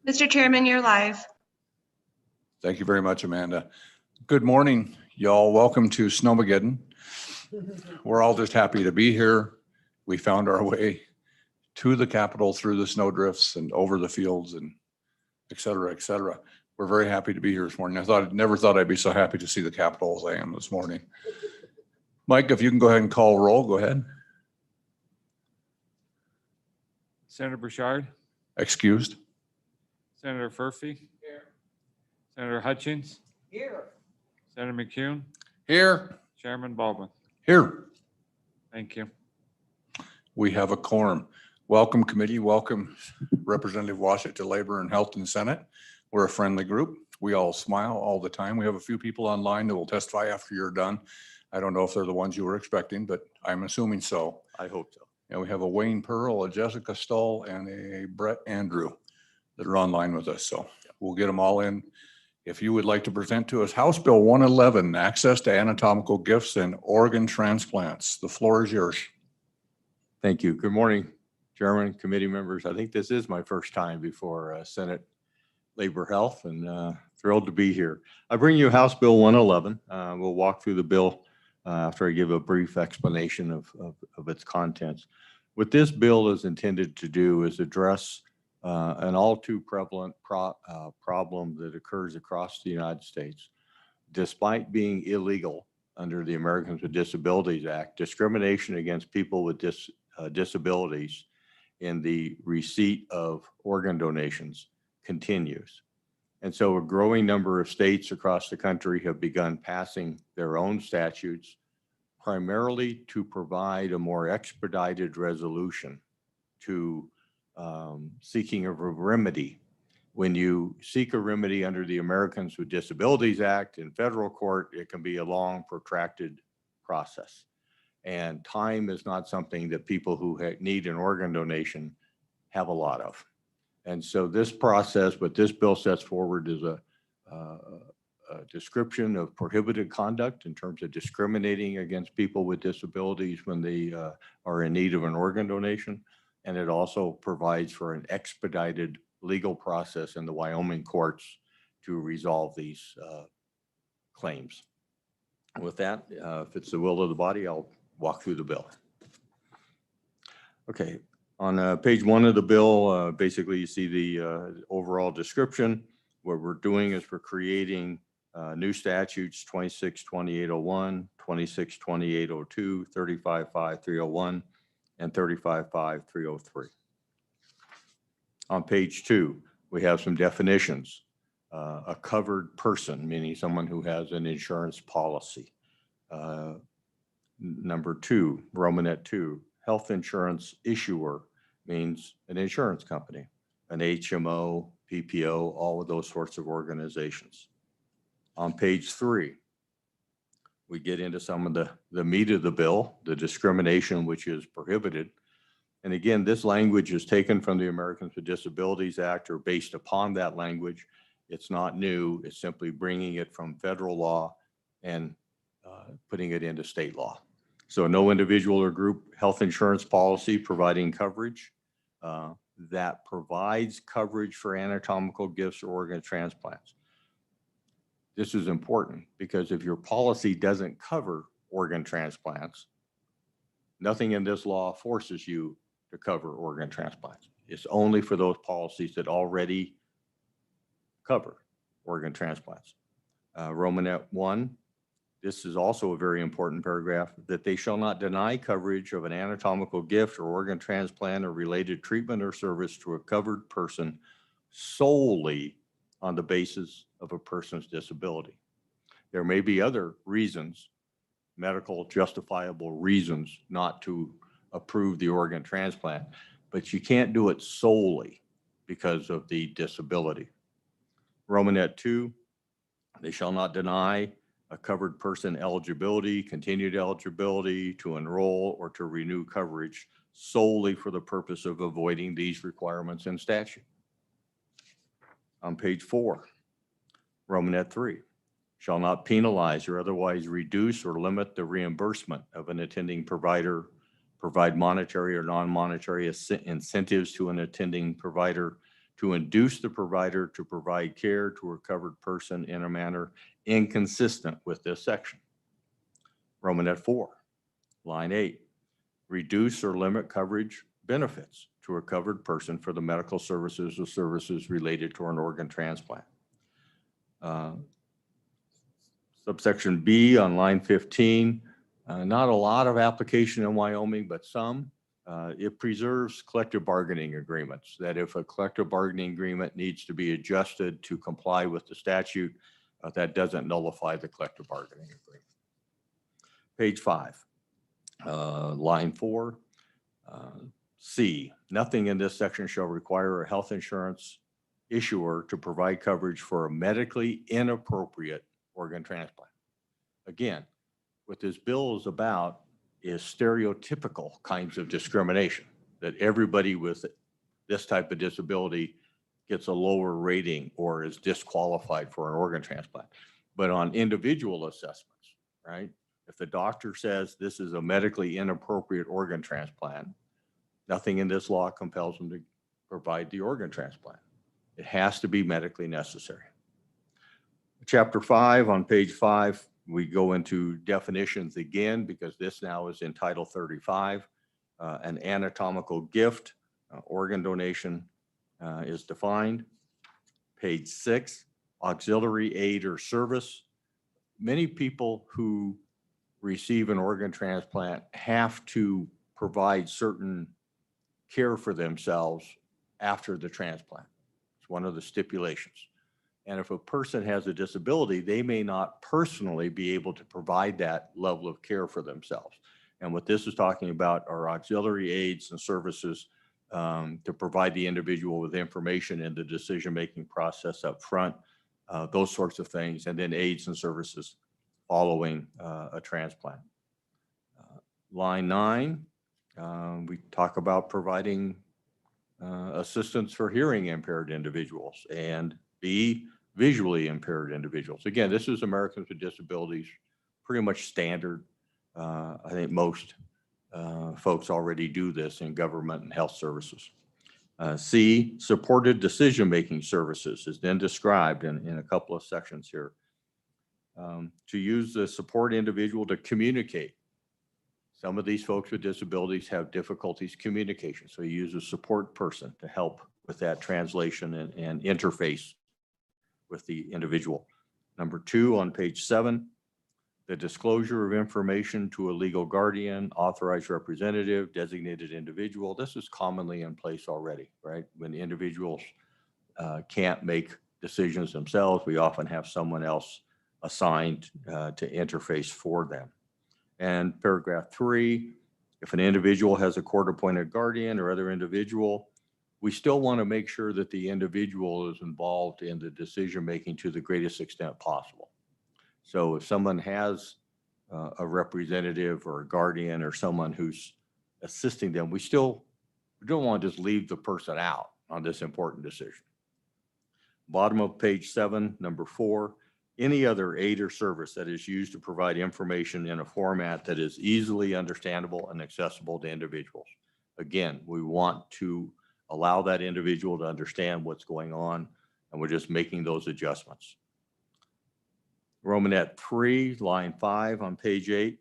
Mr. Chairman, you're live. Thank you very much, Amanda. Good morning, y'all. Welcome to Snowmageddon. We're all just happy to be here. We found our way to the Capitol through the snow drifts and over the fields and et cetera, et cetera. We're very happy to be here this morning. Never thought I'd be so happy to see the Capitol as I am this morning. Mike, if you can go ahead and call roll, go ahead. Senator Bouchard, Excused. Senator Furphy. Here. Senator Hutchins. Here. Senator McCune, Here. Chairman Baldwin. Here. Thank you. We have a quorum. Welcome committee, welcome Representative Washut to Labor and Health and Senate. We're a friendly group. We all smile all the time. We have a few people online that will testify after you're done. I don't know if they're the ones you were expecting, but I'm assuming so. I hope so. And we have a Wayne Pearl, a Jessica Stull, and a Brett Andrew that are online with us. So we'll get them all in. If you would like to present to us House Bill 111, access to anatomical gifts and organ transplants. The floor is yours. Thank you. Good morning, Chairman, committee members. I think this is my first time before Senate Labor Health, and thrilled to be here. I bring you House Bill 111. We'll walk through the bill after I give a brief explanation of its contents. What this bill is intended to do is address an all too prevalent problem that occurs across the United States. Despite being illegal under the Americans with Disabilities Act, discrimination against people with disabilities in the receipt of organ donations continues. And so a growing number of states across the country have begun passing their own statutes, primarily to provide a more expedited resolution to seeking of a remedy. When you seek a remedy under the Americans with Disabilities Act in federal court, it can be a long, protracted process. And time is not something that people who need an organ donation have a lot of. And so this process, what this bill sets forward is a description of prohibited conduct in terms of discriminating against people with disabilities when they are in need of an organ donation. And it also provides for an expedited legal process in the Wyoming courts to resolve these claims. With that, if it's the will of the body, I'll walk through the bill. Okay, on page 1 of the bill, basically you see the overall description. What we're doing is we're creating new statutes 262801, 262802, 355301, and 355303. On page 2, we have some definitions. A covered person, meaning someone who has an insurance policy. Number 2, Romanet 2, health insurance issuer means an insurance company, an HMO, PPO, all of those sorts of organizations. On page 3, we get into some of the meat of the bill, the discrimination which is prohibited. And again, this language is taken from the Americans with Disabilities Act or based upon that language. It's not new. It's simply bringing it from federal law and putting it into state law. So no individual or group health insurance policy providing coverage that provides coverage for anatomical gifts or organ transplants. This is important because if your policy doesn't cover organ transplants, nothing in this law forces you to cover organ transplants. It's only for those policies that already cover organ transplants. Romanet 1, this is also a very important paragraph, that they shall not deny coverage of an anatomical gift or organ transplant or related treatment or service to a covered person solely on the basis of a person's disability. There may be other reasons, medical justifiable reasons not to approve the organ transplant, but you can't do it solely because of the disability. Romanet 2, they shall not deny a covered person eligibility, continued eligibility to enroll or to renew coverage solely for the purpose of avoiding these requirements in statute. On page 4, Romanet 3, shall not penalize or otherwise reduce or limit the reimbursement of an attending provider, provide monetary or non-monetary incentives to an attending provider to induce the provider to provide care to a covered person in a manner inconsistent with this section. Romanet 4, line 8, reduce or limit coverage benefits to a covered person for the medical services or services related to an organ transplant. Subsection B on line 15, not a lot of application in Wyoming, but some. It preserves collective bargaining agreements, that if a collective bargaining agreement needs to be adjusted to comply with the statute, that doesn't nullify the collective bargaining agreement. Page 5, line 4, C, nothing in this section shall require a health insurance issuer to provide coverage for a medically inappropriate organ transplant. Again, what this bill is about is stereotypical kinds of discrimination, that everybody with this type of disability gets a lower rating or is disqualified for an organ transplant. But on individual assessments, right? If the doctor says this is a medically inappropriate organ transplant, nothing in this law compels them to provide the organ transplant. It has to be medically necessary. Chapter 5 on page 5, we go into definitions again, because this now is in Title 35. An anatomical gift, organ donation is defined. Page 6, auxiliary aid or service. Many people who receive an organ transplant have to provide certain care for themselves after the transplant. It's one of the stipulations. And if a person has a disability, they may not personally be able to provide that level of care for themselves. And what this is talking about are auxiliary aids and services to provide the individual with information in the decision-making process up front, those sorts of things, and then aids and services following a transplant. Line 9, we talk about providing assistance for hearing impaired individuals, and B, visually impaired individuals. Again, this is Americans with Disabilities, pretty much standard. I think most folks already do this in government and health services. C, supported decision-making services is then described in a couple of sections here. To use the support individual to communicate. Some of these folks with disabilities have difficulties communication, so you use a support person to help with that translation and interface with the individual. Number 2 on page 7, the disclosure of information to a legal guardian, authorized representative, designated individual. This is commonly in place already, right? When individuals can't make decisions themselves, we often have someone else assigned to interface for them. And paragraph 3, if an individual has a court-appointed guardian or other individual, we still want to make sure that the individual is involved in the decision-making to the greatest extent possible. So if someone has a representative or a guardian or someone who's assisting them, we don't want to just leave the person out on this important decision. Bottom of page 7, number 4, any other aid or service that is used to provide information in a format that is easily understandable and accessible to individuals. Again, we want to allow that individual to understand what's going on, and we're just making those adjustments. Romanet 3, line 5 on page 8,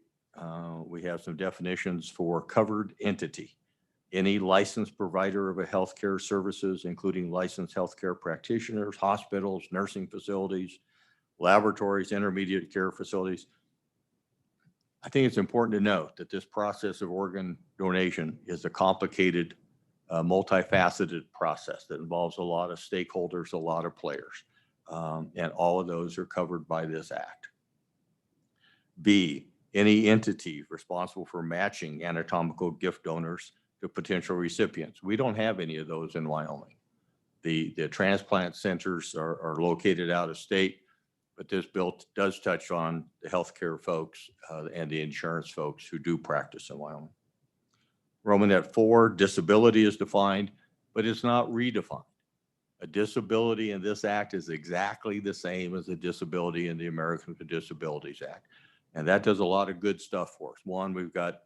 we have some definitions for covered entity. Any licensed provider of a healthcare services, including licensed healthcare practitioners, hospitals, nursing facilities, laboratories, intermediate care facilities. I think it's important to note that this process of organ donation is a complicated, multifaceted process that involves a lot of stakeholders, a lot of players, and all of those are covered by this act. B, any entity responsible for matching anatomical gift donors to potential recipients. We don't have any of those in Wyoming. The transplant centers are located out of state, but this bill does touch on the healthcare folks and the insurance folks who do practice in Wyoming. Romanet 4, disability is defined, but it's not redefined. A disability in this act is exactly the same as a disability in the Americans with Disabilities Act. And that does a lot of good stuff for us. One, we've got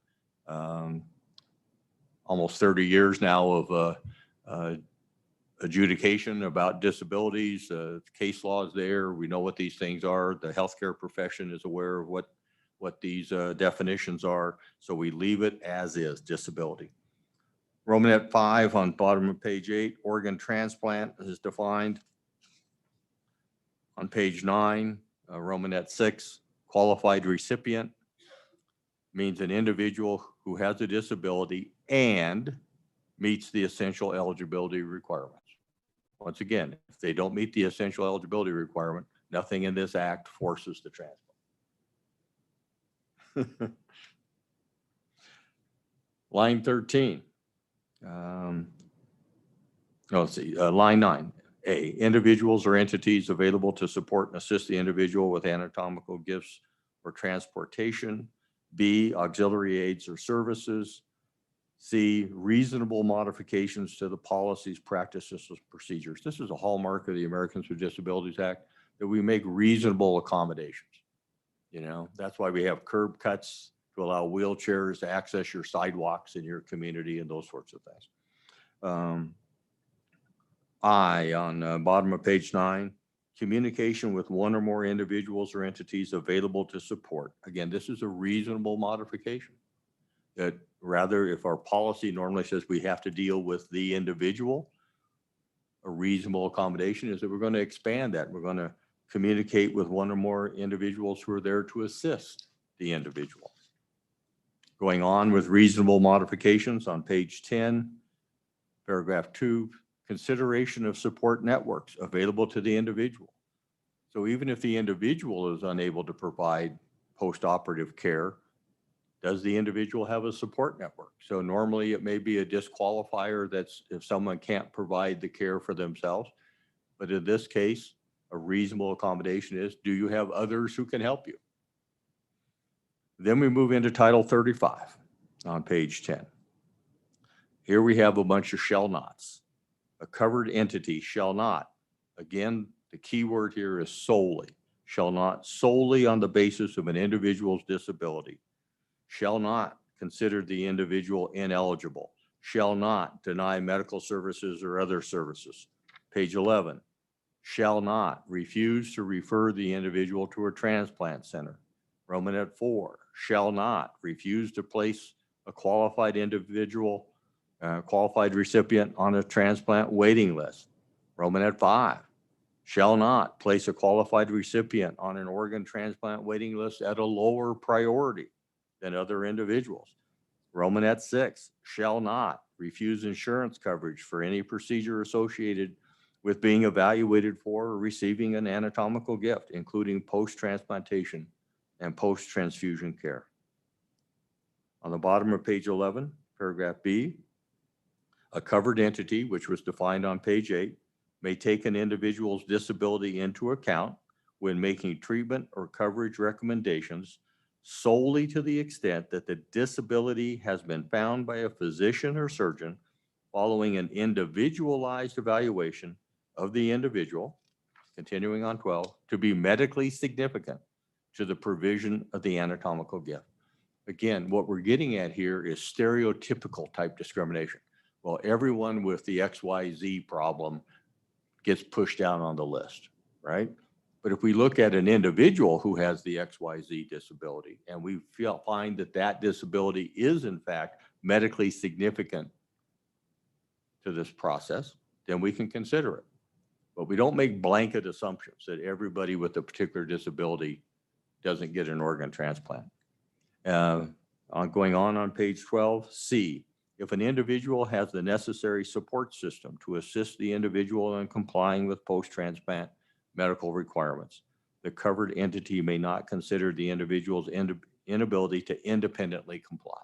almost 30 years now of adjudication about disabilities, case law is there. We know what these things are. The healthcare profession is aware of what these definitions are. So we leave it as is, disability. Romanet 5 on bottom of page 8, organ transplant is defined. On page 9, Romanet 6, qualified recipient means an individual who has a disability and meets the essential eligibility requirements. Once again, if they don't meet the essential eligibility requirement, nothing in this act forces the transplant. Line 13. Let's see, line 9. A, individuals or entities available to support and assist the individual with anatomical gifts or transportation. B, auxiliary aids or services. C, reasonable modifications to the policies, practices, and procedures. This is a hallmark of the Americans with Disabilities Act, that we make reasonable accommodations. You know, that's why we have curb cuts to allow wheelchairs to access your sidewalks in your community and those sorts of things. I, on bottom of page 9, communication with one or more individuals or entities available to support. Again, this is a reasonable modification. That rather, if our policy normally says we have to deal with the individual, a reasonable accommodation is that we're going to expand that. We're going to communicate with one or more individuals who are there to assist the individual. Going on with reasonable modifications on page 10, paragraph 2, consideration of support networks available to the individual. So even if the individual is unable to provide post-operative care, does the individual have a support network? So normally it may be a disqualifier that's if someone can't provide the care for themselves. But in this case, a reasonable accommodation is, do you have others who can help you? Then we move into Title 35 on page 10. Here we have a bunch of shall nots. A covered entity shall not, again, the key word here is solely, shall not solely on the basis of an individual's disability, shall not consider the individual ineligible, shall not deny medical services or other services. Page 11, shall not refuse to refer the individual to a transplant center. Romanet 4, shall not refuse to place a qualified individual, qualified recipient on a transplant waiting list. Romanet 5, shall not place a qualified recipient on an organ transplant waiting list at a lower priority than other individuals. Romanet 6, shall not refuse insurance coverage for any procedure associated with being evaluated for or receiving an anatomical gift, including post-transplantation and post-transfusion care. On the bottom of page 11, paragraph B, a covered entity, which was defined on page 8, may take an individual's disability into account when making treatment or coverage recommendations solely to the extent that the disability has been found by a physician or surgeon following an individualized evaluation of the individual, continuing on 12, to be medically significant to the provision of the anatomical gift. Again, what we're getting at here is stereotypical type discrimination. Well, everyone with the XYZ problem gets pushed down on the list, right? But if we look at an individual who has the XYZ disability and we find that that disability is in fact medically significant to this process, then we can consider it. But we don't make blanket assumptions that everybody with a particular disability doesn't get an organ transplant. Going on page 12, C, if an individual has the necessary support system to assist the individual in complying with post-transplant medical requirements, the covered entity may not consider the individual's inability to independently comply.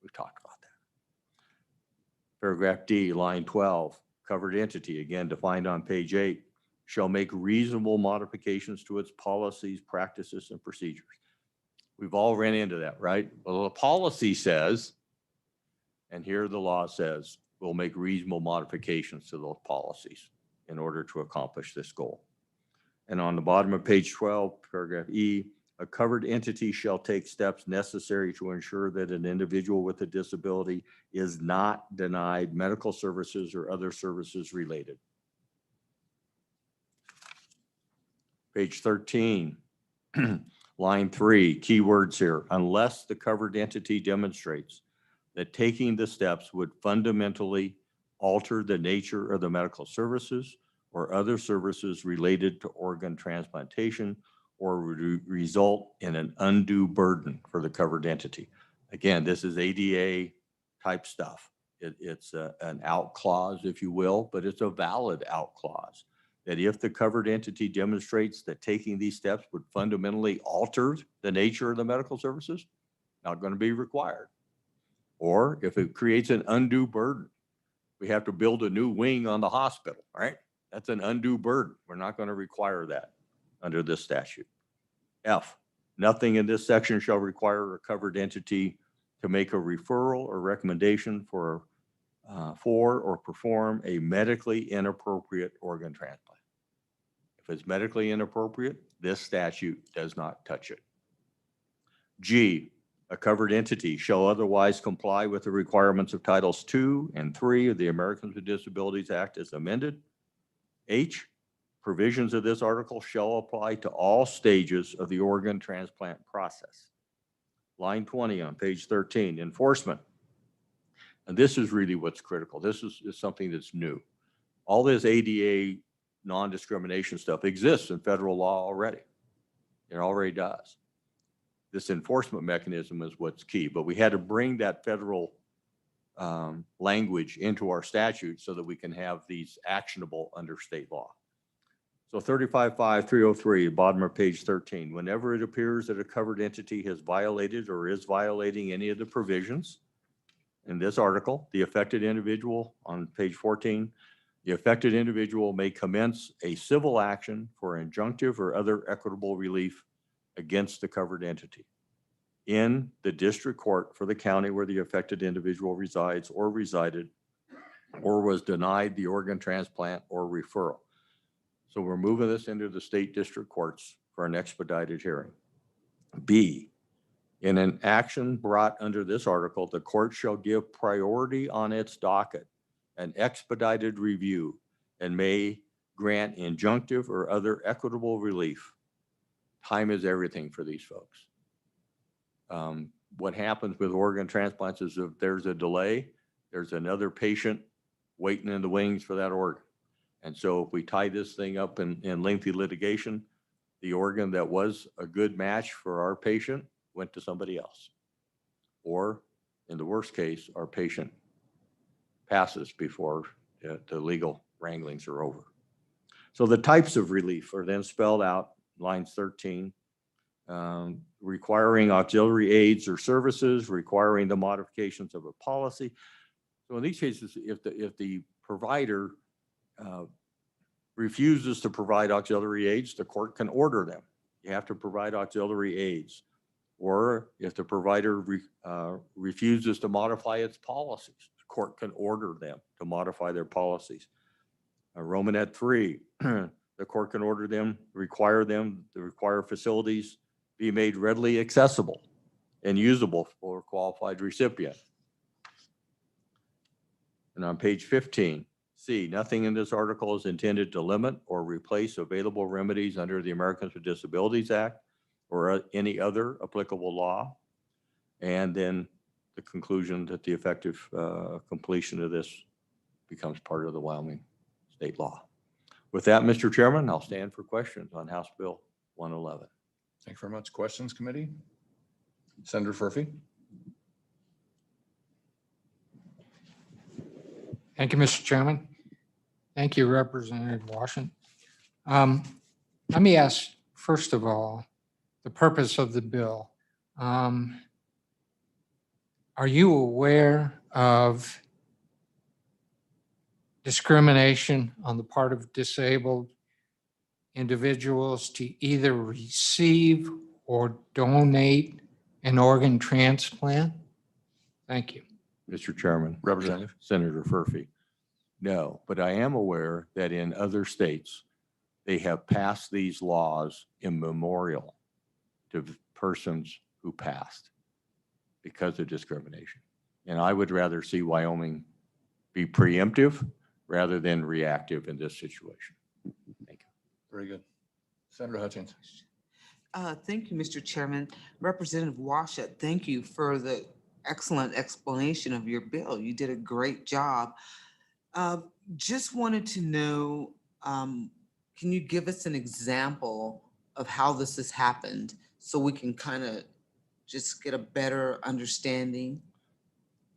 We've talked about that. Paragraph D, line 12, covered entity, again defined on page 8, shall make reasonable modifications to its policies, practices, and procedures. We've all ran into that, right? Well, the policy says, and here the law says, we'll make reasonable modifications to those policies in order to accomplish this goal. And on the bottom of page 12, paragraph E, A covered entity shall take steps necessary to ensure that an individual with a disability is not denied medical services or other services related. Page 13, line 3, keywords here, unless the covered entity demonstrates that taking the steps would fundamentally alter the nature of the medical services or other services related to organ transplantation or result in an undue burden for the covered entity. Again, this is ADA type stuff. It's an out clause, if you will, but it's a valid out clause. That if the covered entity demonstrates that taking these steps would fundamentally alter the nature of the medical services, not going to be required. Or if it creates an undue burden, we have to build a new wing on the hospital, right? That's an undue burden. We're not going to require that under this statute. F, nothing in this section shall require a covered entity to make a referral or recommendation for or perform a medically inappropriate organ transplant. If it's medically inappropriate, this statute does not touch it. G, a covered entity shall otherwise comply with the requirements of Titles II and III of the Americans with Disabilities Act as amended. H, provisions of this article shall apply to all stages of the organ transplant process. Line 20 on page 13, enforcement. And this is really what's critical. This is something that's new. All this ADA non-discrimination stuff exists in federal law already. It already does. This enforcement mechanism is what's key, but we had to bring that federal language into our statute so that we can have these actionable under state law. So 355303, bottom of page 13, whenever it appears that a covered entity has violated or is violating any of the provisions in this article, the affected individual on page 14, the affected individual may commence a civil action for injunctive or other equitable relief against the covered entity in the district court for the county where the affected individual resides or resided or was denied the organ transplant or referral. So we're moving this into the state district courts for an expedited hearing. B, in an action brought under this article, the court shall give priority on its docket, an expedited review, and may grant injunctive or other equitable relief. Time is everything for these folks. What happens with organ transplants is if there's a delay, there's another patient waiting in the wings for that organ. And so if we tie this thing up in lengthy litigation, the organ that was a good match for our patient went to somebody else. Or in the worst case, our patient passes before the legal wranglings are over. So the types of relief are then spelled out, lines 13, requiring auxiliary aids or services, requiring the modifications of a policy. So in these cases, if the provider refuses to provide auxiliary aids, the court can order them. You have to provide auxiliary aids. Or if the provider refuses to modify its policies, the court can order them to modify their policies. Romanet 3, the court can order them, the required facilities be made readily accessible and usable for a qualified recipient. And on page 15, C, nothing in this article is intended to limit or replace available remedies under the Americans with Disabilities Act or any other applicable law. And then the conclusion that the effective completion of this becomes part of the Wyoming state law. With that, Mr. Chairman, I'll stand for questions on House Bill 111. Thank you very much. Questions, committee? Senator Furphy? Thank you, Mr. Chairman. Thank you, Representative Washington. Let me ask, first of all, the purpose of the bill. Are you aware of discrimination on the part of disabled individuals to either receive or donate an organ transplant? Thank you. Mr. Chairman. Representative. Senator Furphy. No, but I am aware that in other states, they have passed these laws immemorial to persons who passed because of discrimination. And I would rather see Wyoming be preemptive rather than reactive in this situation. Thank you. Very good. Senator Hutchins. Thank you, Mr. Chairman. Representative Washut, thank you for the excellent explanation of your bill. You did a great job. Just wanted to know, can you give us an example of how this has happened so we can kind of just get a better understanding?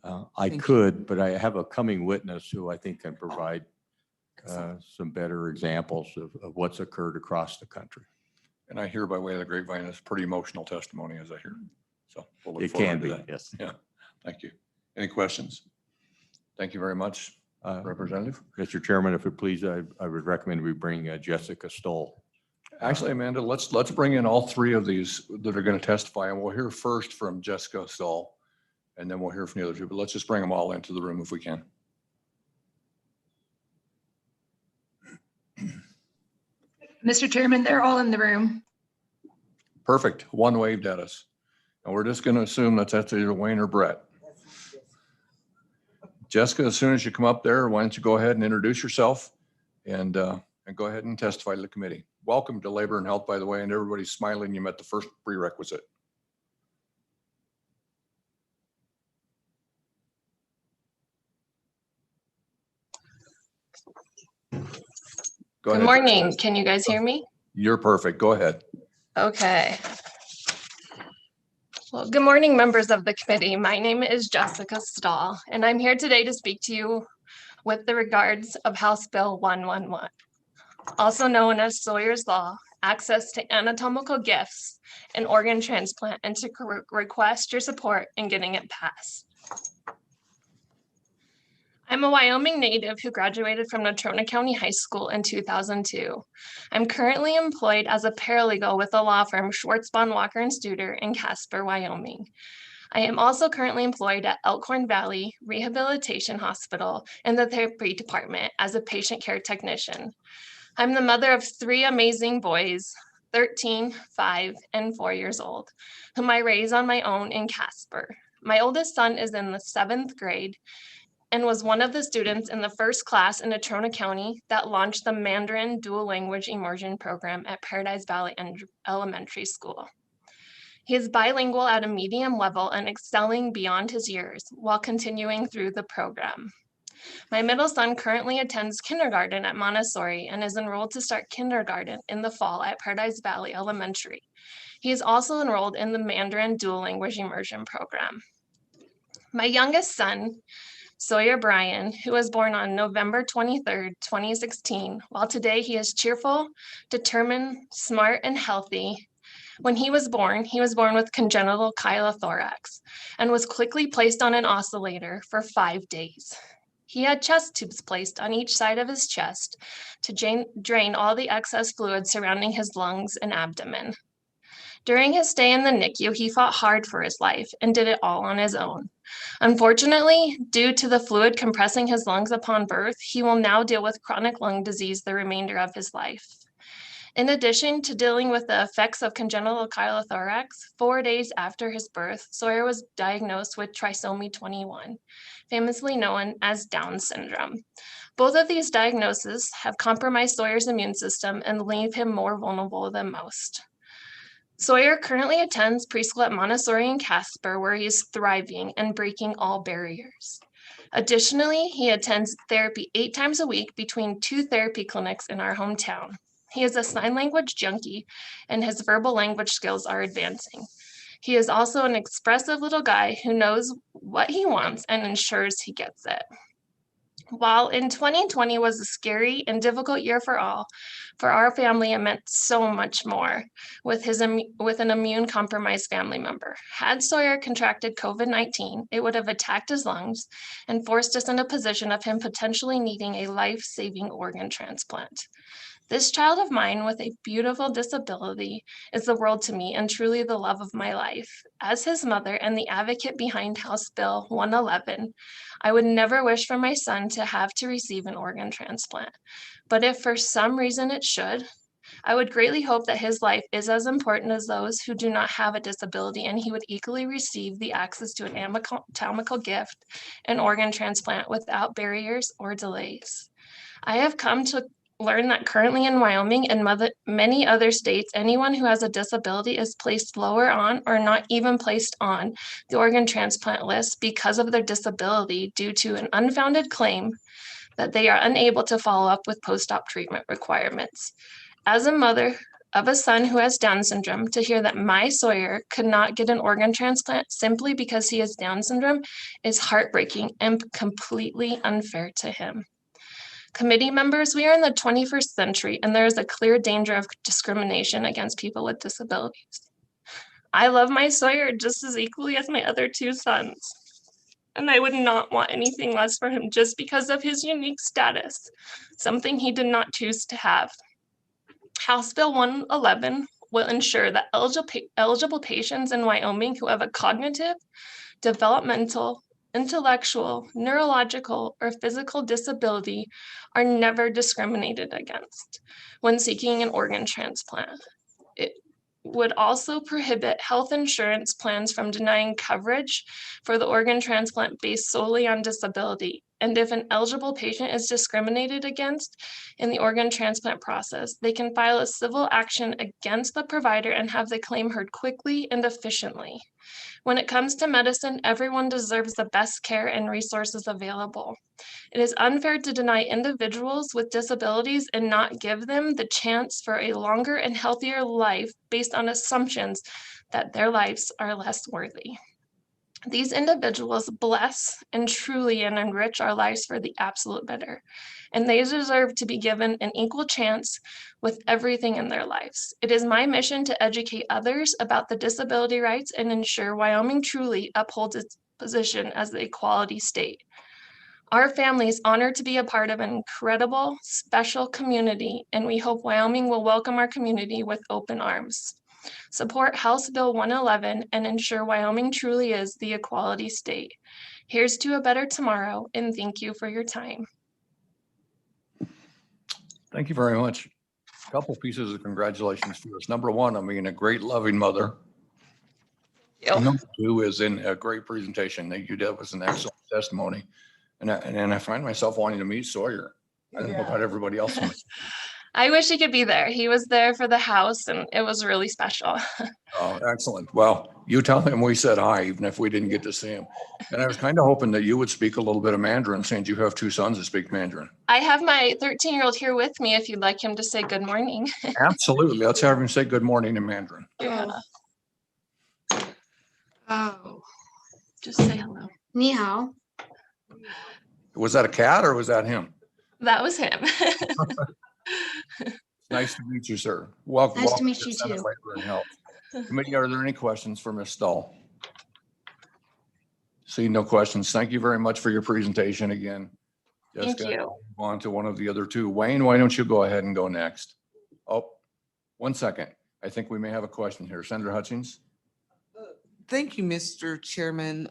I Thank you. could, but I have a coming witness who I think can provide Excellent. some better examples of what's occurred across the country. And I hear by way of the grapevine, it's pretty emotional testimony as I hear. So we'll look It forward can to be, that. yes. Yeah, thank you. Any questions? Thank you very much, Representative. Mr. Chairman, if it please, I would recommend we bring Jessica Stoll. Actually, Amanda, let's bring in all three of these that are going to testify, and we'll hear first from Jessica Stahl, and then we'll hear from the other two, but let's just bring them all into the room if we can. Mr. Chairman, they're all in the room. Perfect. One waved at us. And we're just going to assume that's either Wayne or Brett. Jessica, as soon as you come up there, why don't you go ahead and introduce yourself and go ahead and testify to the committee. Welcome to Labor and Health, by the way, and everybody's smiling. You met the first prerequisite. Go Good ahead. morning. Can you guys hear me? You're perfect. Go ahead. Okay. Well, good morning, members of the committee. My name is Jessica Stahl, and I'm here today to speak to you with the regards of House Bill 111, also known as Sawyer's Law, access to anatomical gifts and organ transplant, and to request your support in getting it passed. I'm a Wyoming native who graduated from Natrona County High School in 2002. I'm currently employed as a paralegal with the law firm Schwartzbond, Walker & Studer in Casper, Wyoming. I am also currently employed at Elkhorn Valley Rehabilitation Hospital in the therapy department as a patient care technician. I'm the mother of 3 amazing boys, 13, 5, and 4 years old, whom I raise on my own in Casper. My oldest son is in the 7th grade and was one of the students in the first class in Natrona County that launched the Mandarin Dual Language Immersion Program at Paradise Valley Elementary School. He is bilingual at a medium level and excelling beyond his years while continuing through the program. My middle son currently attends kindergarten at Montessori and is enrolled to start kindergarten in the fall at Paradise Valley Elementary. He is also enrolled in the Mandarin Dual Language Immersion Program. My youngest son, Sawyer Bryan, who was born on November 23rd, 2016, while today he is cheerful, determined, smart, and healthy. When he was born with congenital chylothorax and was quickly placed on an oscillator for 5 days. He had chest tubes placed on each side of his chest to drain all the excess fluid surrounding his lungs and abdomen. During his stay in the NICU, he fought hard for his life and did it all on his own. Unfortunately, due to the fluid compressing his lungs upon birth, he will now deal with chronic lung disease the remainder of his life. In addition to dealing with the effects of congenital chylothorax, 4 days after his birth, Sawyer was diagnosed with trisomy 21, famously known as Down syndrome. Both of these diagnoses have compromised Sawyer's immune system and leave him more vulnerable than most. Sawyer currently attends preschool at Montessori in Casper, where he is thriving and breaking all barriers. Additionally, he attends therapy 8 times a week between 2 therapy clinics in our hometown. He is a sign language junkie, and his verbal language skills are advancing. He is also an expressive little guy who knows what he wants and ensures he gets it. While in 2020 was a scary and difficult year for all, for our family, it meant so much more with an immune-compromised family member. Had Sawyer contracted COVID-19, it would have attacked his lungs and forced us in a position of him potentially needing a life-saving organ transplant. This child of mine with a beautiful disability is the world to me and truly the love of my life. As his mother and the advocate behind House Bill 111, I would never wish for my son to have to receive an organ transplant. But if for some reason it should, I would greatly hope that his life is as important as those who do not have a disability, and he would equally receive the access to an anatomical gift and organ transplant without barriers or delays. I have come to learn that currently in Wyoming and many other states, anyone who has a disability is placed lower on or not even placed on the organ transplant list because of their disability due to an unfounded claim that they are unable to follow up with post-op treatment requirements. As a mother of a son who has Down syndrome, to hear that my Sawyer could not get an organ transplant simply because he has Down syndrome is heartbreaking and completely unfair to him. Committee members, we are in the 21st century, and there is a clear danger of discrimination against people with disabilities. I love my Sawyer just as equally as my other two sons, and I would not want anything less for him just because of his unique status, something he did not choose to have. House Bill 111 will ensure that eligible patients in Wyoming who have a cognitive, developmental, intellectual, neurological, or physical disability are never discriminated against when seeking an organ transplant. It would also prohibit health insurance plans from denying coverage for the organ transplant based solely on disability. And if an eligible patient is discriminated against in the organ transplant process, they can file a civil action against the provider and have the claim heard quickly and efficiently. When it comes to medicine, everyone deserves the best care and resources available. It is unfair to deny individuals with disabilities and not give them the chance for a longer and healthier life based on assumptions that their lives are less worthy. These individuals bless and truly enrich our lives for the absolute better, and they deserve to be given an equal chance with everything in their lives. It is my mission to educate others about the disability rights and ensure Wyoming truly upholds its position as the equality state. Our family is honored to be a part of an incredible, special community, and we hope Wyoming will welcome our community with open arms. Support House Bill 111 and ensure Wyoming truly is the equality state. Here's to a better tomorrow, and thank you for your time. Thank you very much. A couple pieces of congratulations to us. Number one, I mean, a great loving mother. And number two is in a great presentation that you did was an excellent testimony. And I find myself wanting to meet Sawyer. I don't know about everybody else. I wish he could be there. He was there for the house, and it was really special. Oh, excellent. Well, you tell him we said hi, even if we didn't get to see him. And I was kind of hoping that you would speak a little bit of Mandarin, since you have two sons that speak Mandarin. I have my 13-year-old here with me if you'd like him to say good morning. Absolutely. Let's have him say good morning in Mandarin. Yeah. Oh, Just say hello. ni hao. Was that a cat or was that him? That was him. Nice to meet you, sir. Welcome. Nice to welcome meet you Senate too. Labor and Health. Committee, are there any questions for Ms. Stahl? Seeing no questions. Thank you very much for your presentation again. Thank Jessica, you. I'll move on to one of the other two. Wayne, why don't you go ahead and go next? Oh, 1 second. I think we may have a question here. Senator Hutchins? Thank you, Mr. Chairman.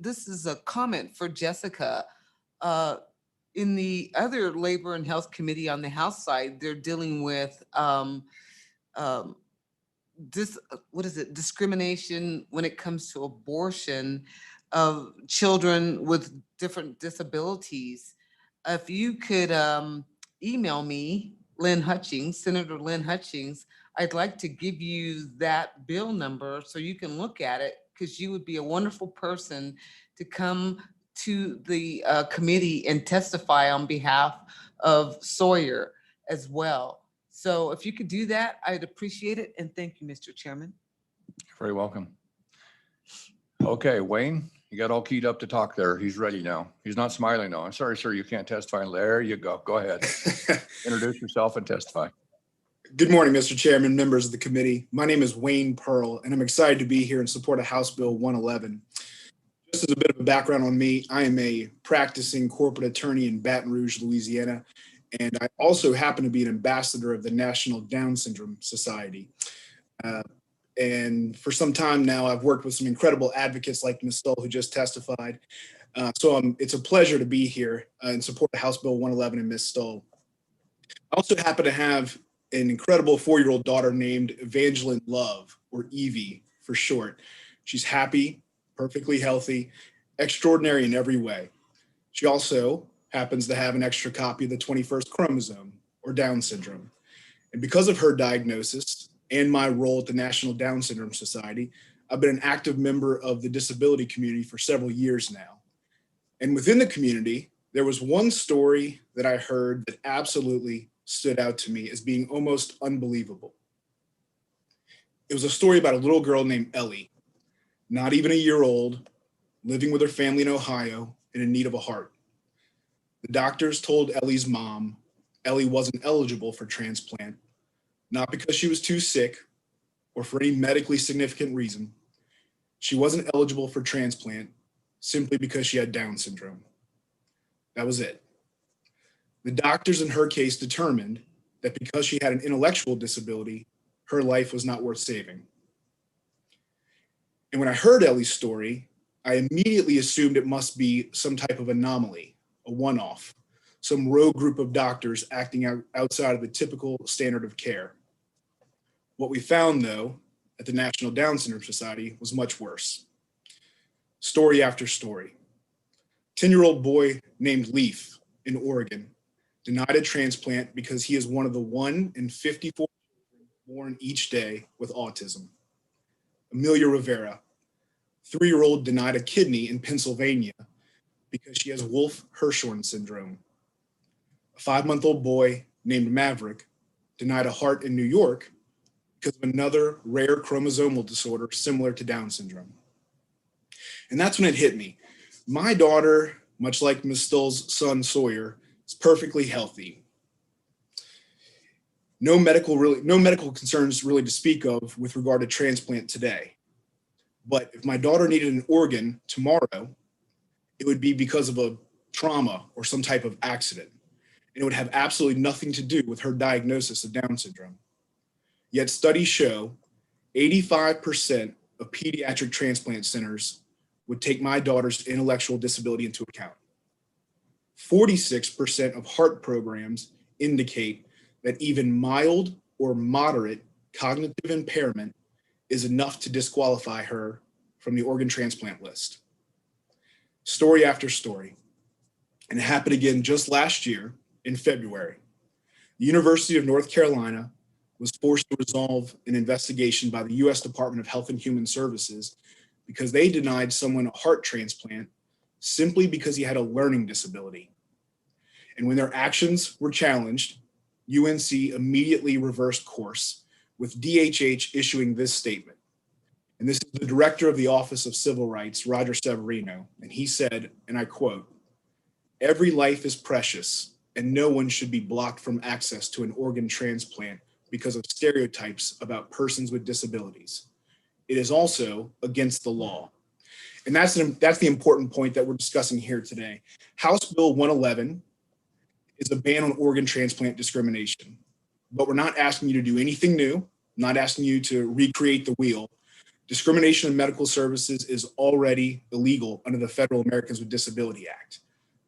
This is a comment for Jessica. In the other Labor and Health Committee on the House side, they're dealing with discrimination when it comes to abortion of children with different disabilities. If you could email me, Senator Lynn Hutchings, I'd like to give you that bill number so you can look at it, because you would be a wonderful person to come to the committee and testify on behalf of Sawyer as well. So if you could do that, I'd appreciate it. And thank you, Mr. Chairman. You're very welcome. Okay, Wayne, you got all keyed up to talk there. He's ready now. He's not smiling though. I'm sorry, sir, you can't testify. There you go. Go ahead. Introduce yourself and testify. Good morning, Mr. Chairman, members of the committee. My name is Wayne Pearl, and I'm excited to be here in support of House Bill 111. Just as a bit of a background on me, I am a practicing corporate attorney in Baton Rouge, Louisiana, and I also happen to be an ambassador of the National Down Syndrome Society. And for some time now, I've worked with some incredible advocates like Ms. Stoll, who just testified. So it's a pleasure to be here in support of House Bill 111 and Ms. Stoll. I also happen to have an incredible 4-year-old daughter named Evangeline Love, or Evie for short. She's happy, perfectly healthy, extraordinary in every way. She also happens to have an extra copy of the 21st chromosome, or Down syndrome. And because of her diagnosis and my role at the National Down Syndrome Society, I've been an active member of the disability community for several years now. And within the community, there was one story that I heard that absolutely stood out to me as being almost unbelievable. It was a story about a little girl named Ellie, not even a year old, living with her family in Ohio and in need of a heart. The doctors told Ellie's mom Ellie wasn't eligible for transplant, not because she was too sick or for any medically significant reason. She wasn't eligible for transplant simply because she had Down syndrome. That was it. The doctors in her case determined that because she had an intellectual disability, her life was not worth saving. And when I heard Ellie's story, I immediately assumed it must be some type of anomaly, a one-off, some rogue group of doctors acting outside of the typical standard of care. What we found, though, at the National Down Syndrome Society was much worse. Story after story. 10-year-old boy named Leaf in Oregon denied a transplant because he is one of the 1 in 54 children born each day with autism. Amelia Rivera, 3-year-old, denied a kidney in Pennsylvania because she has Wolff-Hirschhorn syndrome. A 5-month-old boy named Maverick denied a heart in New York because of another rare chromosomal disorder similar to Down syndrome. And that's when it hit me. My daughter, much like Ms. Stoll's son Sawyer, is perfectly healthy. No medical concerns really to speak of with regard to transplant today. But if my daughter needed an organ tomorrow, it would be because of a trauma or some type of accident. And it would have absolutely nothing to do with her diagnosis of Down syndrome. Yet studies show 85% of pediatric transplant centers would take my daughter's intellectual disability into account. 46% of heart programs indicate that even mild or moderate cognitive impairment is enough to disqualify her from the organ transplant list. Story after story. And it happened again just last year in February. The University of North Carolina was forced to resolve an investigation by the US Department of Health and Human Services because they denied someone a heart transplant simply because he had a learning disability. And when their actions were challenged, UNC immediately reversed course, with DHH issuing this statement. And this is the director of the Office of Civil Rights, Roger Severino, and he said, and I quote, "Every life is precious, and no one should be blocked from access to an organ transplant because of stereotypes about persons with disabilities. It is also against the law." And that's the important point that we're discussing here today. House Bill 111 is a ban on organ transplant discrimination. But we're not asking you to do anything new, not asking you to recreate the wheel. Discrimination in medical services is already illegal under the Federal Americans with Disability Act.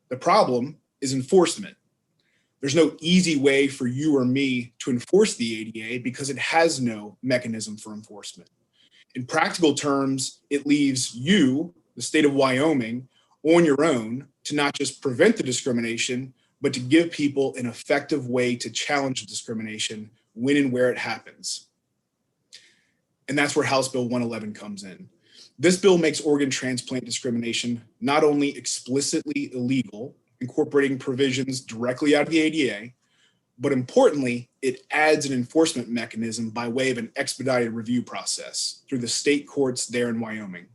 The problem is enforcement. There's no easy way for you or me to enforce the ADA because it has no mechanism for enforcement. In practical terms, it leaves you, the state of Wyoming, on your own to not just prevent the discrimination, but to give people an effective way to challenge discrimination when and where it happens. And that's where House Bill 111 comes in. This bill makes organ transplant discrimination not only explicitly illegal, incorporating provisions directly out of the ADA, but importantly, it adds an enforcement mechanism by way of an expedited review process through the state courts there in Wyoming.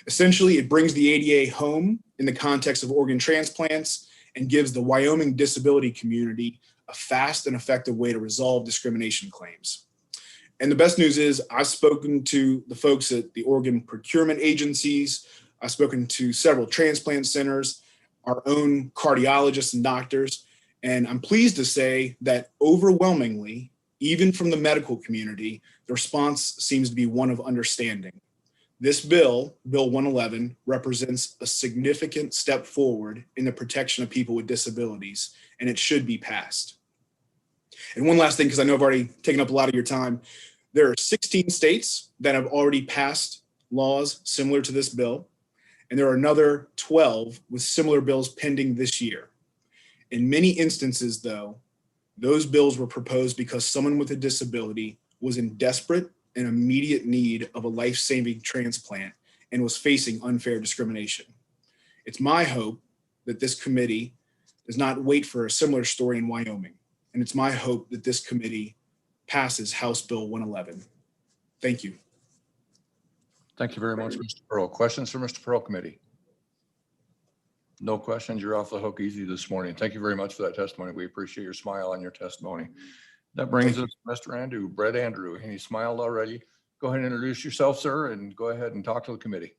Essentially, it brings the ADA home in the context of organ transplants and gives the Wyoming disability community a fast and effective way to resolve discrimination claims. And the best news is I've spoken to the folks at the organ procurement agencies. I've spoken to several transplant centers, our own cardiologists and doctors. And I'm pleased to say that overwhelmingly, even from the medical community, the response seems to be one of understanding. This bill, Bill 111, represents a significant step forward in the protection of people with disabilities, and it should be passed. And one last thing, because I know I've already taken up a lot of your time. There are 16 states that have already passed laws similar to this bill, and there are another 12 with similar bills pending this year. In many instances, though, those bills were proposed because someone with a disability was in desperate and immediate need of a life-saving transplant and was facing unfair discrimination. It's my hope that this committee does not wait for a similar story in Wyoming. And it's my hope that this committee passes House Bill 111. Thank you. Thank you very much, Mr. Pearl. Questions for Mr. Pearl Committee? No questions. You're off the hook easy this morning. Thank you very much for that testimony. We appreciate your smile on your testimony. That brings us to Mr. Andrew, Brett Andrew, and he smiled already. Go ahead and introduce yourself, sir, and go ahead and talk to the committee.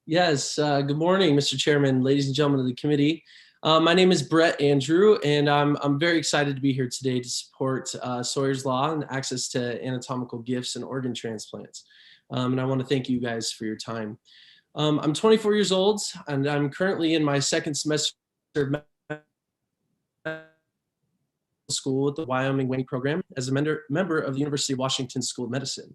Yes, good morning, Mr. Chairman, ladies and gentlemen of the committee. My name is Brett Andrew, and I'm very excited to be here today to support Sawyer's Law and access to anatomical gifts and organ transplants. And I want to thank you guys for your time. I'm 24 years old, and I'm currently in my second semester of medical school at the Wyoming Wayne program as a member of the University of Washington School of Medicine.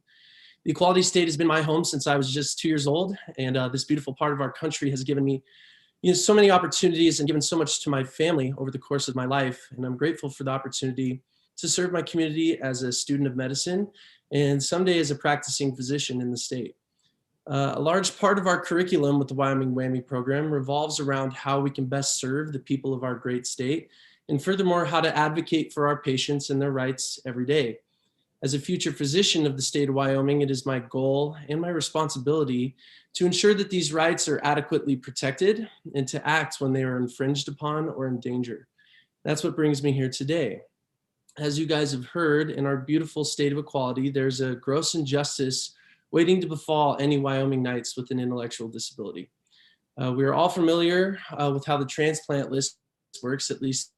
The Equality State has been my home since I was just 2 years old, and this beautiful part of our country has given me so many opportunities and given so much to my family over the course of my life. And I'm grateful for the opportunity to serve my community as a student of medicine and someday as a practicing physician in the state. A large part of our curriculum with the Wyoming WWAMI program revolves around how we can best serve the people of our great state, and furthermore, how to advocate for our patients and their rights every day. As a future physician of the state of Wyoming, it is my goal and my responsibility to ensure that these rights are adequately protected and to act when they are infringed upon or in danger. That's what brings me here today. As you guys have heard, in our beautiful state of equality, there's a gross injustice waiting to befall any Wyomingites with an intellectual disability. We are all familiar with how the transplant list works, at least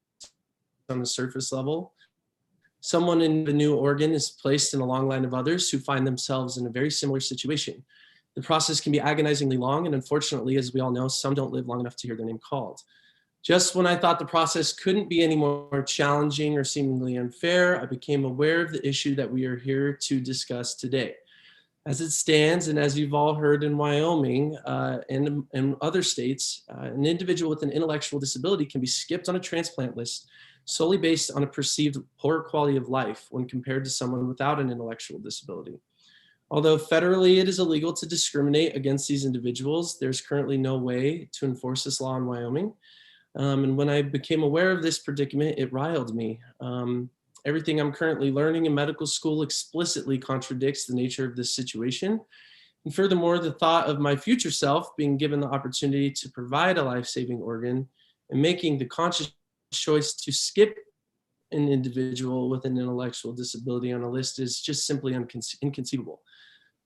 on the surface level. Someone in the new organ is placed in a long line of others who find themselves in a very similar situation. The process can be agonizingly long, and unfortunately, as we all know, some don't live long enough to hear their name called. Just when I thought the process couldn't be any more challenging or seemingly unfair, I became aware of the issue that we are here to discuss today. As it stands, and as you've all heard in Wyoming and other states, an individual with an intellectual disability can be skipped on a transplant list solely based on a perceived poor quality of life when compared to someone without an intellectual disability. Although federally it is illegal to discriminate against these individuals, there's currently no way to enforce this law in Wyoming. And when I became aware of this predicament, it riled me. Everything I'm currently learning in medical school explicitly contradicts the nature of this situation. And furthermore, the thought of my future self being given the opportunity to provide a life-saving organ and making the conscious choice to skip an individual with an intellectual disability on a list is just simply inconceivable.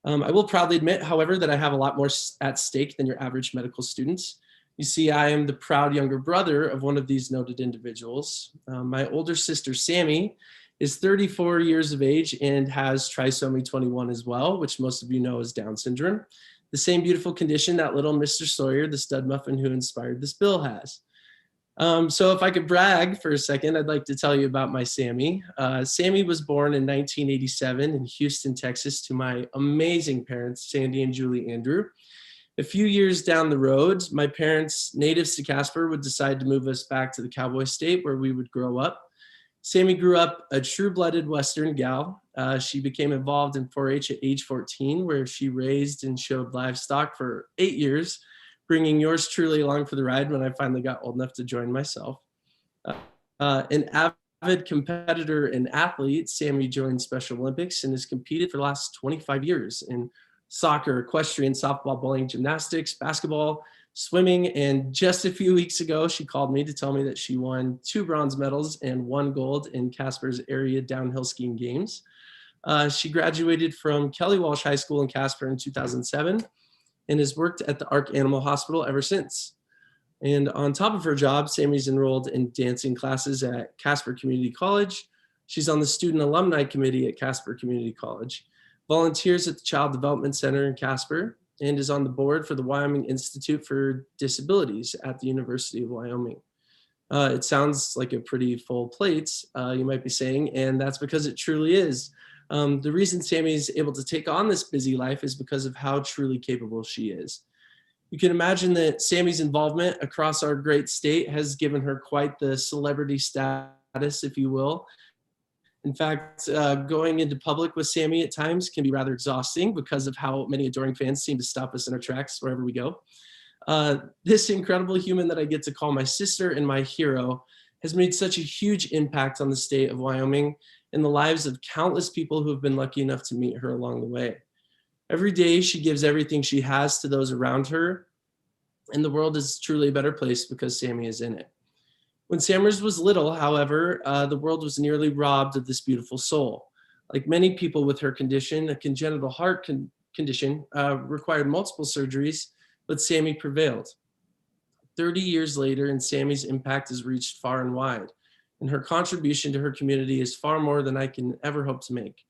I will proudly admit, however, that I have a lot more at stake than your average medical students. You see, I am the proud younger brother of one of these noted individuals. My older sister, Sammy, is 34 years of age and has trisomy 21 as well, which most of you know is Down syndrome, the same beautiful condition that little Mr. Sawyer, the stud muffin who inspired this bill, has. So if I could brag for a second, I'd like to tell you about my Sammy. Sammy was born in 1987 in Houston, Texas, to my amazing parents, Sandy and Julie Andrew. A few years down the road, my parents, natives to Casper, would decide to move us back to the cowboy state where we would grow up. Sammy grew up a true-blooded Western gal. She became involved in 4-H at age 14, where she raised and showed livestock for 8 years, bringing yours truly along for the ride when I finally got old enough to join myself. An avid competitor and athlete, Sammy joined Special Olympics and has competed for the last 25 years in soccer, equestrian, softball, bowling, gymnastics, basketball, swimming, and just a few weeks ago, she called me to tell me that she won 2 bronze medals and 1 gold in Casper's area downhill skiing games. She graduated from Kelly Walsh High School in Casper in 2007 and has worked at the Ark Animal Hospital ever since. And on top of her job, Sammy's enrolled in dancing classes at Casper Community College. She's on the Student Alumni Committee at Casper Community College, volunteers at the Child Development Center in Casper, and is on the board for the Wyoming Institute for Disabilities at the University of Wyoming. It sounds like a pretty full plate, you might be saying, and that's because it truly is. The reason Sammy is able to take on this busy life is because of how truly capable she is. You can imagine that Sammy's involvement across our great state has given her quite the celebrity status, if you will. In fact, going into public with Sammy at times can be rather exhausting because of how many adoring fans seem to stop us in our tracks wherever we go. This incredible human that I get to call my sister and my hero has made such a huge impact on the state of Wyoming and the lives of countless people who have been lucky enough to meet her along the way. Every day she gives everything she has to those around her, and the world is truly a better place because Sammy is in it. When Sammers was little, however, the world was nearly robbed of this beautiful soul. Like many people with her condition, a congenital heart condition required multiple surgeries, but Sammy prevailed. 30 years later, and Sammy's impact has reached far and wide, and her contribution to her community is far more than I can ever hope to make.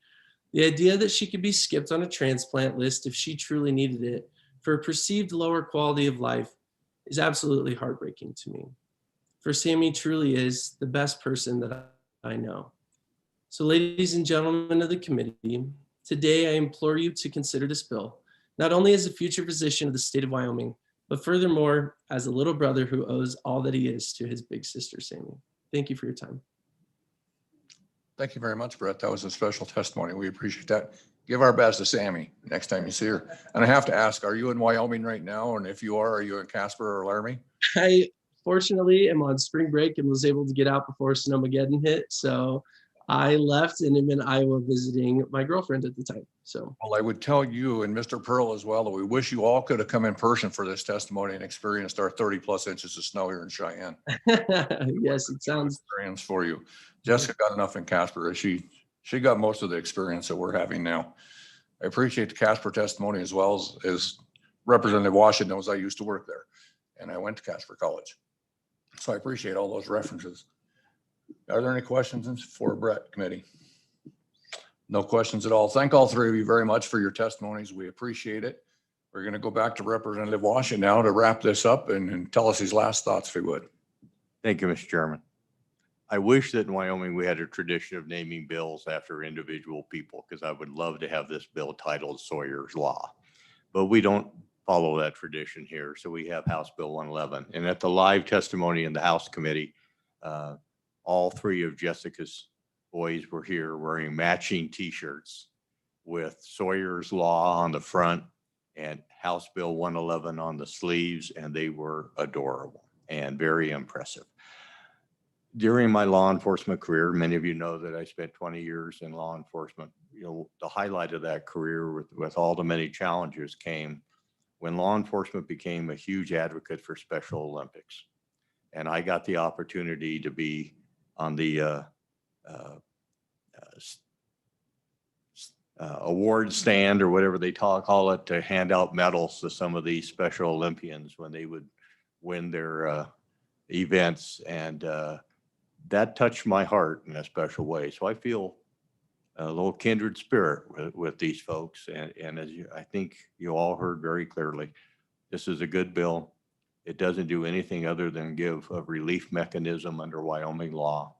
The idea that she could be skipped on a transplant list if she truly needed it for a perceived lower quality of life is absolutely heartbreaking to me. For Sammy truly is the best person that I know. So ladies and gentlemen of the committee, today I implore you to consider this bill, not only as a future physician of the state of Wyoming, but furthermore, as a little brother who owes all that he is to his big sister, Sammy. Thank you for your time. Thank you very much, Brett. That was a special testimony. We appreciate that. Give our best to Sammy next time you see her. And I have to ask, are you in Wyoming right now? And if you are you in Casper or Laramie? I fortunately am on spring break and was able to get out before Snowmageddon hit. So I left and am in Iowa visiting my girlfriend at the time. So, Well, I would tell you and Mr. Pearl as well that we wish you all could have come in person for this testimony and experienced our 30+ inches of snow here in Cheyenne. yes, it sounds. Experience for you. Jessica got enough in Casper. She got most of the experience that we're having now. I appreciate the Casper testimony as well as Representative Washington knows I used to work there and I went to Casper College. So I appreciate all those references. Are there any questions for Brett committee? No questions at all. Thank all three of you very much for your testimonies. We appreciate it. We're going to go back to Representative Washington now to wrap this up and tell us his last thoughts, if he would. Thank you, Mr. Chairman. I wish that in Wyoming we had a tradition of naming bills after individual people, because I would love to have this bill titled Sawyer's Law. But we don't follow that tradition here. So we have House Bill 111. And at the live testimony in the House committee, all three of Jessica's boys were here wearing matching t-shirts with Sawyer's Law on the front and House Bill 111 on the sleeves, and they were adorable and very impressive. During my law enforcement career, many of you know that I spent 20 years in law enforcement. You know, the highlight of that career with all the many challenges came when law enforcement became a huge advocate for Special Olympics. And I got the opportunity to be on the award stand or whatever they call it, to hand out medals to some of these Special Olympians when they would win their events. And that touched my heart in a special way. So I feel a little kindred spirit with these folks. And as I think you all heard very clearly, this is a good bill. It doesn't do anything other than give a relief mechanism under Wyoming law.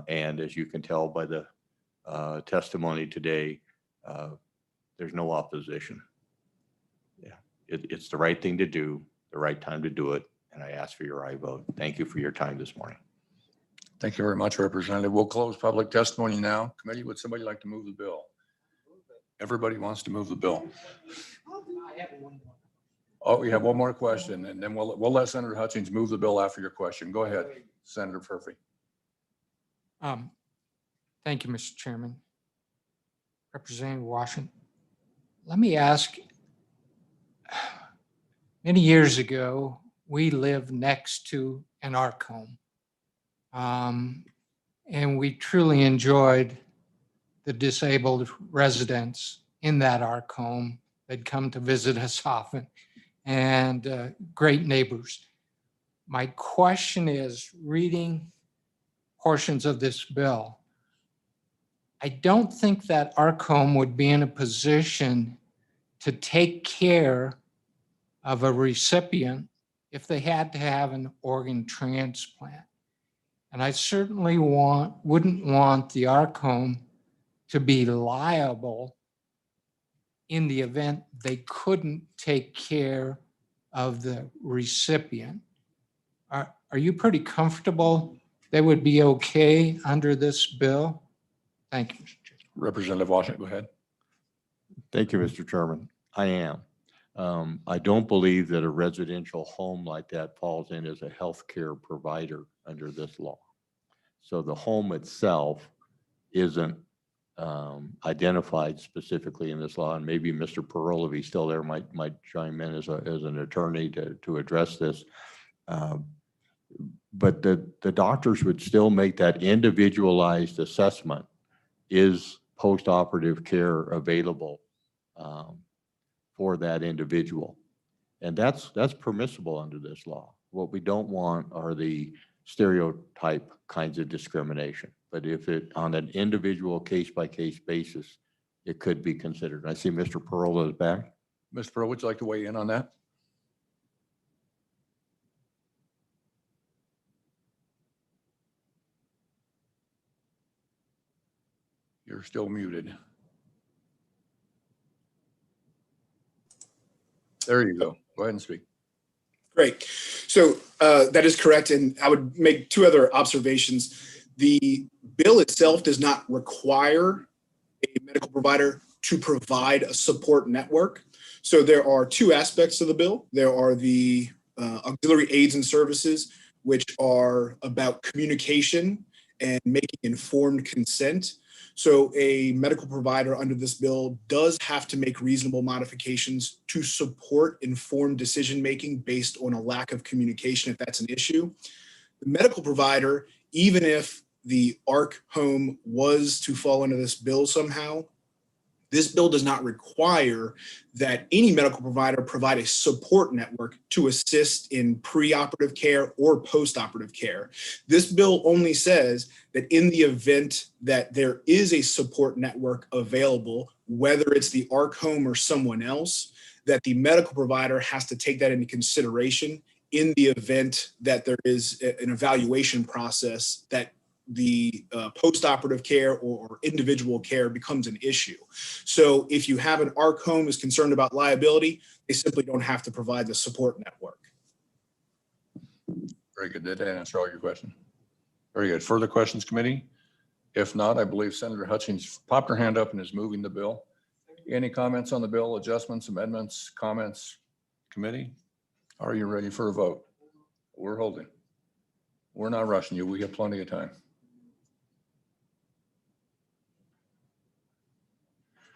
And as you can tell by the testimony today, there's no opposition. Yeah, it's the right thing to do, the right time to do it. And I ask for your aye vote. Thank you for your time this morning. Thank you very much, Representative. We'll close public testimony now. Committee, would somebody like to move the bill? Everybody wants to move the bill. Oh, we have one more question, and then we'll let Senator Hutchins move the bill after your question. Go ahead, Senator Furphy. Thank you, Mr. Chairman. Representative Washington, let me ask, many years ago, we lived next to an ARC home. And we truly enjoyed the disabled residents in that ARC home. They'd come to visit us often, and great neighbors. My question is, reading portions of this bill, I don't think that ARC home would be in a position to take care of a recipient if they had to have an organ transplant. And I certainly wouldn't want the ARC home to be liable in the event they couldn't take care of the recipient. Are you pretty comfortable they would be okay under this bill? Thank you, Mr. Chair. Representative Washington, go ahead. Thank you, Mr. Chairman. I am. I don't believe that a residential home like that falls in as a healthcare provider under this law. So the home itself isn't identified specifically in this law, and maybe Mr. Pearl, if he's still there, might chime in as an attorney to address this. But the doctors would still make that individualized assessment. Is post-operative care available for that individual? And that's permissible under this law. What we don't want are the stereotype kinds of discrimination. But if it, on an individual case-by-case basis, it could be considered. I see Mr. Pearl is back. Mr. Pearl, would you like to weigh in on that? You're still muted. There you go. Go ahead and speak. Great. So that is correct. And I would make two other observations. The bill itself does not require a medical provider to provide a support network. So there are two aspects of the bill. There are the auxiliary aids and services, which are about communication and making informed consent. So a medical provider under this bill does have to make reasonable modifications to support informed decision-making based on a lack of communication if that's an issue. The medical provider, even if the ARC home was to fall under this bill somehow, this bill does not require that any medical provider provide a support network to assist in preoperative care or postoperative care. This bill only says that in the event that there is a support network available, whether it's the ARC home or someone else, that the medical provider has to take that into consideration in the event that there is an evaluation process that the postoperative care or individual care becomes an issue. So if you have an ARC home is concerned about liability, they simply don't have to provide the support network. Very good. Did that answer all your questions? Very good. Further questions, committee? If not, I believe Senator Hutchins popped her hand up and is moving the bill. Any comments on the bill, adjustments, amendments, comments, committee? Are you ready for a vote? We're holding. We're not rushing you. We have plenty of time.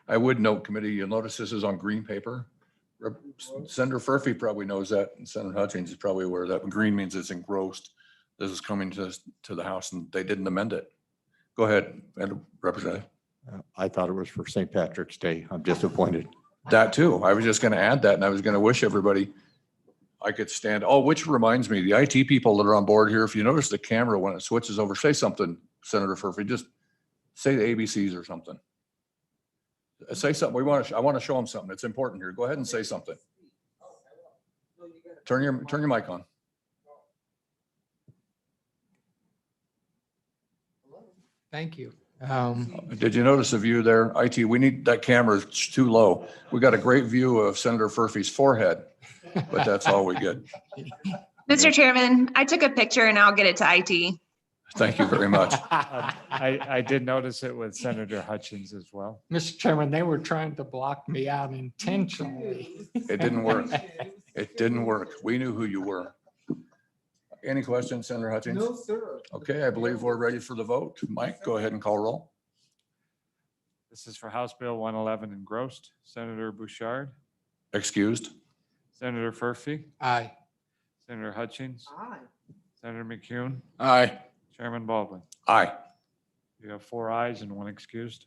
I would note, committee, you'll notice this is on green paper. Senator Furphy probably knows that, and Senator Hutchins is probably aware of that. Green means it's engrossed. This is coming to the House, and they didn't amend it. Go ahead, Representative. I thought it was for St. Patrick's Day. I'm disappointed. That too. I was just going to add that, and I was going to wish everybody I could stand. Oh, which reminds me, the IT people that are on board here, if you notice the camera when it switches over, say something, Senator Furphy. Just say the ABCs or something. Say something. I want to show them something. It's important here. Go ahead and say something. Turn your mic on. Thank you. Did you notice the view there? IT, we need that camera. It's too low. We got a great view of Senator Furphy's forehead, but that's all we get. Mr. Chairman, I took a picture and I'll get it to IT. Thank you very much. I did notice it with Senator Hutchins as well. Mr. Chairman, they were trying to block me out intentionally. It didn't work. It didn't work. We knew who you were. Any questions, Senator Hutchins? No, sir. Okay, I believe we're ready for the vote. Mike, go ahead and call roll. This is for House Bill 111 engrossed. Senator Bouchard, Excused. Senator Furphy, Aye. Senator Hutchins, Aye. Senator McCune, Aye. Chairman Baldwin. Aye. You have 4 ayes and 1 excused.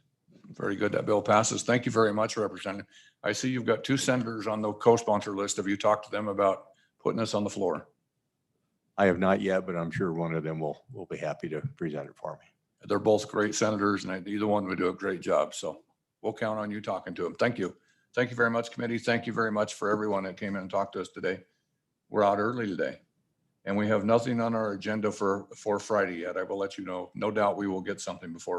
Very good. That bill passes. Thank you very much, Representative. I see you've got 2 senators on the co-sponsor list. Have you talked to them about putting this on the floor? I have not yet, but I'm sure one of them will be happy to present it for me. They're both great senators, and either one would do a great job. So we'll count on you talking to them. Thank you. Thank you very much, committee. Thank you very much for everyone that came in and talked to us today. We're out early today. And we have nothing on our agenda for Friday yet. I will let you know. No doubt we will get something before